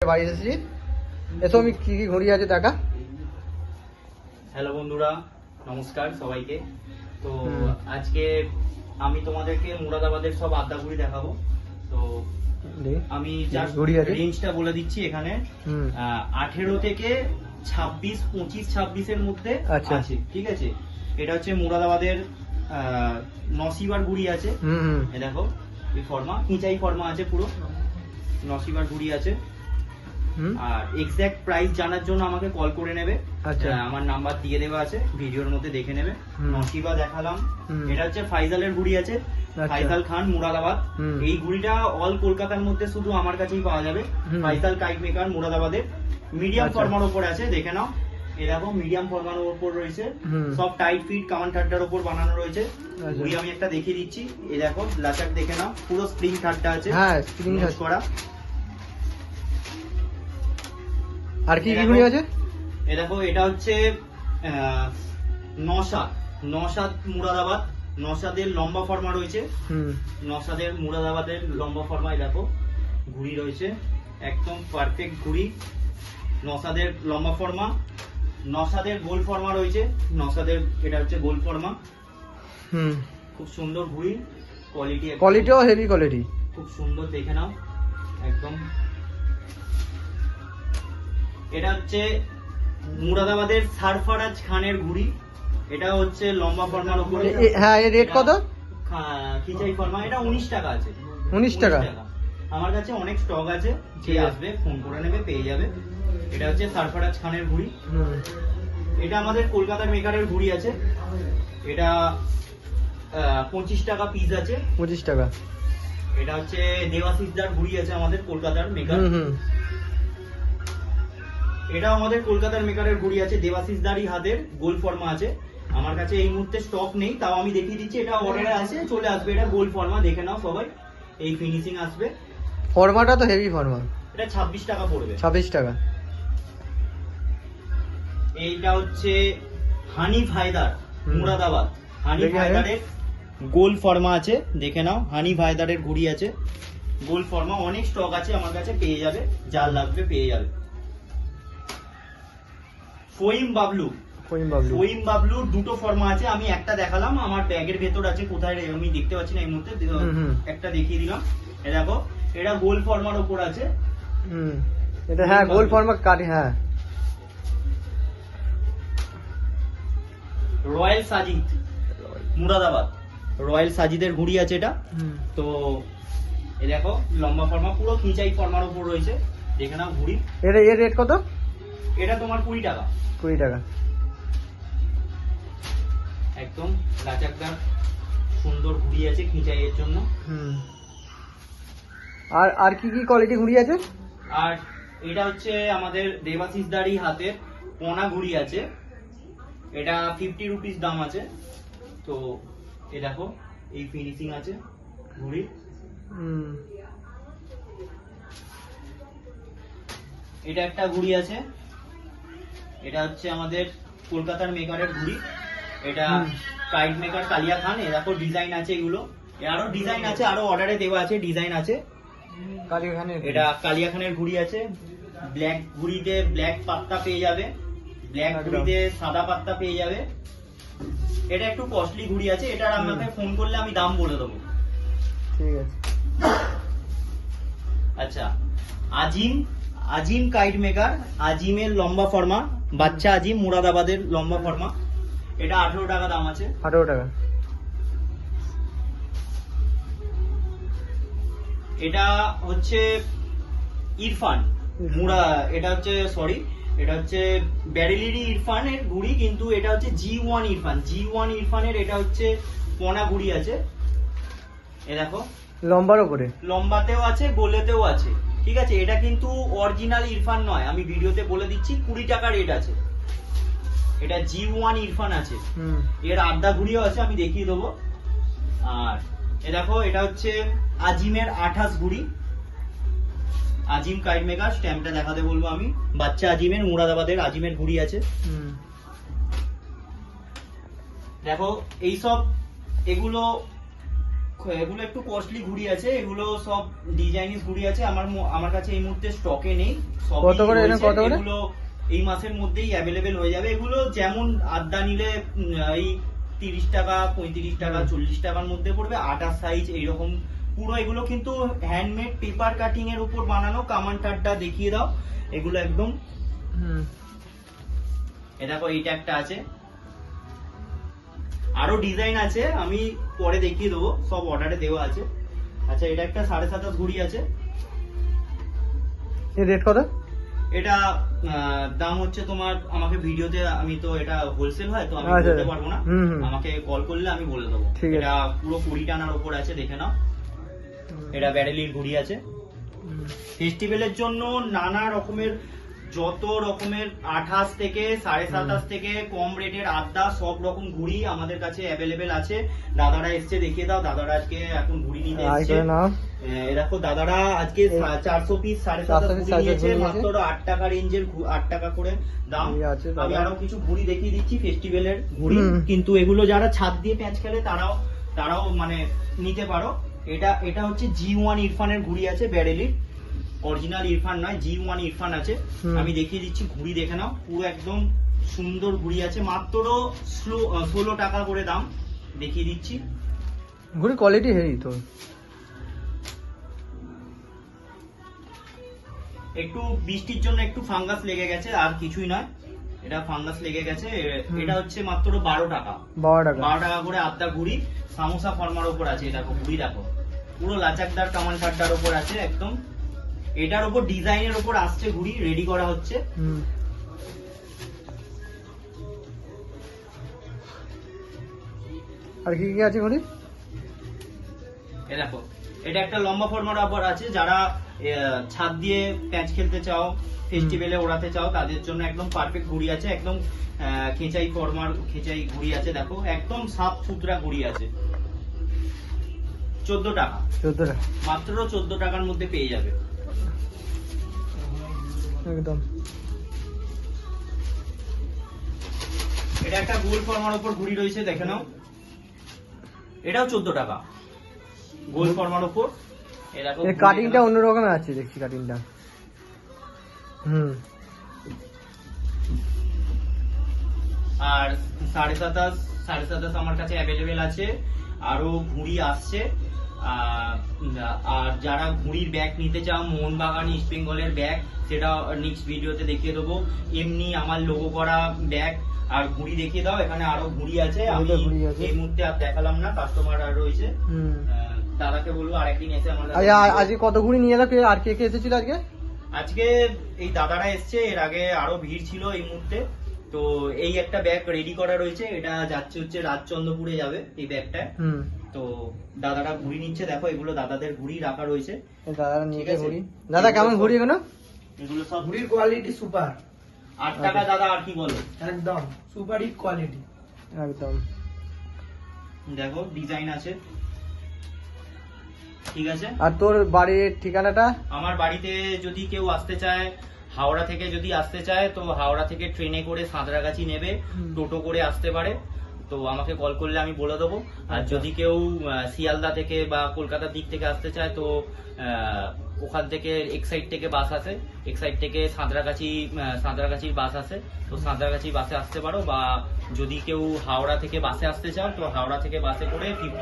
বাড়ি এসেছি। এসো আমি কি কি ঘড়ি আছে দেখা। হ্যালো বন্ধুরা, নমস্কার সবাইকে। তো আজকে আমি তোমাদেরকে মুরাদাবাদের সব আড্ডা ঘুড়ি দেখাবো। তো আমি জাস্ট রেঞ্জটা বলে দিচ্ছি। এখানে 18 থেকে 26, 25, 26-এর মধ্যে আছে, ঠিক আছে। এটা হচ্ছে মুরাদাবাদের নসিবার ঘুড়ি আছে। এ দেখো এই ফর্মা, কিচাই ফর্মা আছে, পুরো নসিবার ঘুড়ি আছে। আর এক্সাক্ট প্রাইস জানার জন্য আমাকে কল করে নেবে। আমার নাম্বার দিয়ে দেওয়া আছে, ভিডিওর মধ্যে দেখে নেবে। নসিবা দেখালাম। এটা হচ্ছে ফাইজালের ঘুড়ি আছে, ফাইজাল খান, মুরাদাবাদ। এই ঘুড়িটা অল কলকাতার মধ্যে শুধু আমার কাছেই পাওয়া যাবে। ফাইজাল কাইট মেকার, মুরাদাবাদের। মিডিয়াম ফর্মার উপর আছে, দেখে নাও। এই দেখো মিডিয়াম ফর্মার উপর রয়েছে, সব টাইট ফিট কামান ঠাড্ডার উপর বানানো রয়েছে। ঘুড়ি আমি একটা দেখিয়ে দিচ্ছি। এই দেখো লাচাক দেখে নাও, পুরো স্প্রিং ঠাড্ডা আছে, স্প্রিং করা। আর কি কি ঘুড়ি আছে? এই দেখো এটা হচ্ছে নসাদ মুরাদাবাদ। নসাদের লম্বা ফর্মা রয়েছে, নসাদের মুরাদাবাদের লম্বা ফর্মায় দেখো ঘুড়ি রয়েছে, একদম পারফেক্ট ঘুড়ি। নসাদের লম্বা ফর্মা, নসাদের গোল ফর্মা রয়েছে। নসাদের এটা হচ্ছে গোল ফর্মা। খুব সুন্দর ঘুড়ি, কোয়ালিটিও হেভি কোয়ালিটি, খুব সুন্দর, দেখে নাও একদম। এটা হচ্ছে মুরাদাবাদের সারফারাজ খানের ঘুড়ি। এটা হচ্ছে লম্বা ফর্মার উপরে। হ্যাঁ, এর রেট কত? খিচাই ফর্মা। এটা 19 টাকা আছে। 19 টাকা। আমার কাছে অনেক স্টক আছে, যে আসবে ফোন করে নেবে, পেয়ে যাবে। এটা হচ্ছে সারফারাজ খানের ঘুড়ি। এটা আমাদের কলকাতার মেকারের ঘুড়ি আছে। এটা 25 টাকা পিস আছে। 25 টাকা। এটা হচ্ছে দেবাশিসদার ঘুড়ি আছে, আমাদের কলকাতার মেকার। এটা আমাদের কলকাতার মেকারের ঘুড়ি আছে, দেবাশিসদারই হাতের, গোল ফর্মা আছে। আমার কাছে এই মুহূর্তে স্টক নেই, তাও আমি দেখিয়ে দিচ্ছি। এটা অর্ডারে আছে, চলে আসবে। এটা গোল ফর্মা, দেখে নাও সবাই। এই ফিনিশিং আসবে। ফর্মাটা তো হেভি ফর্মা। এটা 26 টাকা পড়বে। 26 টাকা। এইটা হচ্ছে হানিফ হায়দার, মুরাদাবাদ। হানিফ হায়দারের গোল ফর্মা আছে, দেখে নাও। হানিফ হায়দারের ঘুড়ি আছে, গোল ফর্মা। অনেক স্টক আছে আমার কাছে, পেয়ে যাবে, যার লাগবে পেয়ে যাবে। ফহিম বাবলুর দুটো ফর্মা আছে। আমি একটা দেখালাম, আমার ব্যাগের ভেতর আছে, কোথায় আমি দেখতে পাচ্ছি না এই মুহূর্তে। একটা দেখিয়ে দিলাম। এই দেখো, এটা গোল ফর্মার উপর আছে। এটা হ্যাঁ গোল ফর্মা কাটি। হ্যাঁ, রয়্যাল সাজিদ মুরাদাবাদ, রয়্যাল সাজিদের ঘুড়ি আছে এটা। তো এই দেখো লম্বা ফর্মা, পুরো খিচাই ফর্মার উপর রয়েছে, দেখে নাও ঘুড়ি। এর রেট কত? এটা তোমার 20 টাকা। 20 টাকা। একদম লাচাকদার সুন্দর ঘুড়ি আছে খিচাইয়ের জন্য। আর কি কি কোয়ালিটি ঘুড়ি আছে? আর এটা হচ্ছে আমাদের দেবাশিসদারই হাতের পোনা ঘুড়ি আছে। এটা 50 রুপিস দাম আছে। তো এই দেখো এই ফিনিশিং আছে ঘুড়ি। এটা একটা ঘুড়ি আছে, এটা হচ্ছে আমাদের কলকাতার মেকারের ঘুড়ি। এটা কাইট মেকার কালিয়া খান। এ দেখো ডিজাইন আছে, এগুলো আরো ডিজাইন আছে, আরো অর্ডারে দেওয়া আছে, ডিজাইন আছে। এটা কালিয়া খানের ঘুড়ি আছে। ব্ল্যাক ঘুড়িতে ব্ল্যাক পাত্তা পেয়ে যাবে, ব্ল্যাক ঘুড়িতে সাদা পাত্তা পেয়ে যাবে। এটা একটু কস্টলি ঘুড়ি আছে, এটার আমাকে ফোন করলে আমি দাম বলে দেবো। ঠিক আছে। আচ্ছা, আজিম কাইট মেকার, আজিমের লম্বা ফর্মা, বাচ্চা আজিম, মুরাদাবাদের লম্বা ফর্মা। এটা 18 টাকা দাম আছে। 18 টাকা। এটা হচ্ছে ইরফান এটা হচ্ছে এটা হচ্ছে ব্যারেলিরি ইরফানের ঘুড়ি, কিন্তু এটা হচ্ছে G1 ইরফানের। এটা হচ্ছে পোনা ঘুড়ি আছে। এ দেখো লম্বার উপরে, লম্বাতেও আছে, গোলেতেও আছে, ঠিক আছে। এটা কিন্তু অরিজিনাল ইরফান নয়, আমি ভিডিওতে বলে দিচ্ছি। 20 টাকা রেট আছে। এটা G1 ইরফান আছে। এর আড্ডা ঘুড়িও আছে, আমি দেখিয়ে দেবো। আর এ দেখো এটা হচ্ছে আজিমের 28 ঘুড়ি, আজিম কাইট মেকার। স্ট্যাম্পটা দেখাতে বলবো আমি। বাচ্চা আজিমের, মুরাদাবাদের আজিমের ঘুড়ি আছে। দেখো এইসব, এগুলো এগুলো একটু কস্টলি ঘুড়ি আছে, এগুলো সব ডিজাইনিস ঘুড়ি আছে। আমার কাছে এই মুহূর্তে স্টকে নেই, সব কত করে কত করে? এগুলো এই মাসের মধ্যেই অ্যাভেলেবেল হয়ে যাবে। এগুলো যেমন আড্ডা নিলে এই 30 টাকা 35 টাকা 40 টাকার মধ্যে পড়বে, 28 সাইজ এইরকম পুরো। এগুলো কিন্তু হ্যান্ডমেড পেপার কাটিং এর উপর বানানো। কামানটারটা দেখিয়ে দাও, এগুলো একদম। এ দেখো এইটা একটা আছে, আরো ডিজাইন আছে, আমি পরে দেখিয়ে দেবো, সব অর্ডারে দেওয়া আছে। আচ্ছা, এটা একটা 7.5 ঘুড়ি আছে। এর রেট কত? এটা দাম হচ্ছে তোমার, আমাকে ভিডিওতে, আমি তো এটা হোলসেল হয় তো আমি আচ্ছা, বলতে পারবো না, আমাকে কল করলে আমি বলে দেবো। ঠিক আছে। এটা পুরো 20 টানার উপর আছে, দেখে নাও। এটা ব্যারেলির ঘুড়ি আছে। ফেস্টিভ্যালের জন্য নানা রকমের, যত রকমের 28 থেকে 7.5 থেকে কম রেটের আড্ডা, সব রকম ঘুড়ি আমাদের কাছে অ্যাভেলেবেল আছে। দাদারা এসছে, দেখিয়ে দাও। দাদারা আজকে এখন ঘুড়ি নিতে এসছে। দেখো দাদারা আজকে 400 পিস 7.5 ঘুড়ি নিয়েছে, মাত্র 8 টাকা রেঞ্জের, 8 টাকা করে দাম। আমি আরো কিছু ঘুড়ি দেখিয়ে দিচ্ছি ফেস্টিভ্যালের ঘুড়ি, কিন্তু এগুলো যারা ছাদ দিয়ে প্যাঁচ খেলে তারাও মানে নিতে পারো। এটা হচ্ছে G1 ইরফানের ঘুড়ি আছে, ব্যারেলির অরিজিনাল ইরফান নয়, G1 ইরফান আছে। আমি দেখিয়ে দিচ্ছি, ঘুড়ি দেখে নাও, পুরো একদম সুন্দর ঘুড়ি আছে, মাত্র 16 টাকা করে দাম। দেখিয়ে দিচ্ছি, ঘুড়ি কোয়ালিটি হেভি তো। একটু বৃষ্টির জন্য একটু ফাঙ্গাস লেগে গেছে, আর কিছুই নয়, এটা ফাঙ্গাস লেগে গেছে। এটা হচ্ছে মাত্র 12 টাকা। 12 টাকা করে আড্ডা ঘুড়ি, সামোসা ফর্মার উপর আছে। দেখো ঘুড়ি দেখো, পুরো লাচাকদার কামান কাটটার উপর আছে একদম। এটার উপর ডিজাইনের উপর আসছে ঘুড়ি, রেডি করা হচ্ছে। আর কি কি আছে ঘুড়ি? এ দেখো, এটা একটা লম্বা ফর্মার উপর আছে। যারা ছাদ দিয়ে প্যাঁচ খেলতে চাও, ফেস্টিভ্যালে ওড়াতে চাও, তাদের জন্য একদম পারফেক্ট ঘুড়ি আছে। একদম খেঁচাই ফর্মার, খেঁচাই ঘুড়ি আছে। দেখো একদম সাফ সুতরা ঘুড়ি আছে। 14 টাকা, মাত্র 14 টাকার মধ্যে পেয়ে যাবে একদম। এটা একটা গোল ফর্মার উপর ঘুড়ি রয়েছে, দেখে নাও। এটাও 14 টাকা, গোল ফর্মার উপর। এর কাটিংটা অন্যরকম আছে, দেখছি কাটিংটা। আর 7.5 আমার কাছে অ্যাভেলেবেল আছে, আরো ঘুড়ি আসছে। আর যারা ঘুড়ির ব্যাগ নিতে চাও, মোহনবাগান ইস্ট বেঙ্গলের ব্যাগ, সেটা নেক্সট ভিডিওতে দেখিয়ে দেবো। এমনি আমার লোগো করা ব্যাগ আর ঘুড়ি দেখিয়ে দাও। এখানে আরো ঘুড়ি আছে, আমি এই মুহূর্তে আর দেখালাম না, কাস্টমার আর রয়েছে। দাদাকে বলবো আরেকদিন এসে আমাদের। আজকে কত ঘুড়ি নিয়ে এলো? আর কে কে এসেছিল আজকে? আজকে এই দাদারা এসছে, এর আগে আরো ভিড় ছিল এই মুহূর্তে। তো এই একটা ব্যাগ রেডি করা রয়েছে, এটা যাচ্ছে হচ্ছে রাজচন্দ্রপুরে যাবে এই ব্যাগটা। তো দাদারা ঘুড়ি নিচ্ছে, দেখো এগুলো দাদাদের ঘুড়ি রাখা রয়েছে। দাদারা নিয়ে ঘুড়ি। দাদা কেমন ঘুড়ি এগুলো? এগুলো সব ঘুড়ির কোয়ালিটি সুপার। 8 টাকা দাদা, আর কি বলো, একদম সুপার হিট কোয়ালিটি একদম। দেখো ডিজাইন আছে, ঠিক আছে। আর তোর বাড়ির ঠিকানাটা? আমার বাড়িতে যদি কেউ আসতে চায়, হাওড়া থেকে যদি আসতে চায়, তো হাওড়া থেকে ট্রেনে করে সাঁতরাগাছি নেবে, টোটো করে আসতে পারে। তো আমাকে কল করলে আমি বলে দেবো। আর যদি কেউ শিয়ালদা থেকে বা কলকাতার দিক থেকে আসতে চায়, তো ওখান থেকে এক্সাইড থেকে বাস আসে, এক্সাইড থেকে সাঁতরাগাছির বাস আসে, তো সাঁতরাগাছি বাসে আসতে পারো। বা যদি কেউ হাওড়া থেকে বাসে আসতে চাও, তো হাওড়া থেকে বাসে করে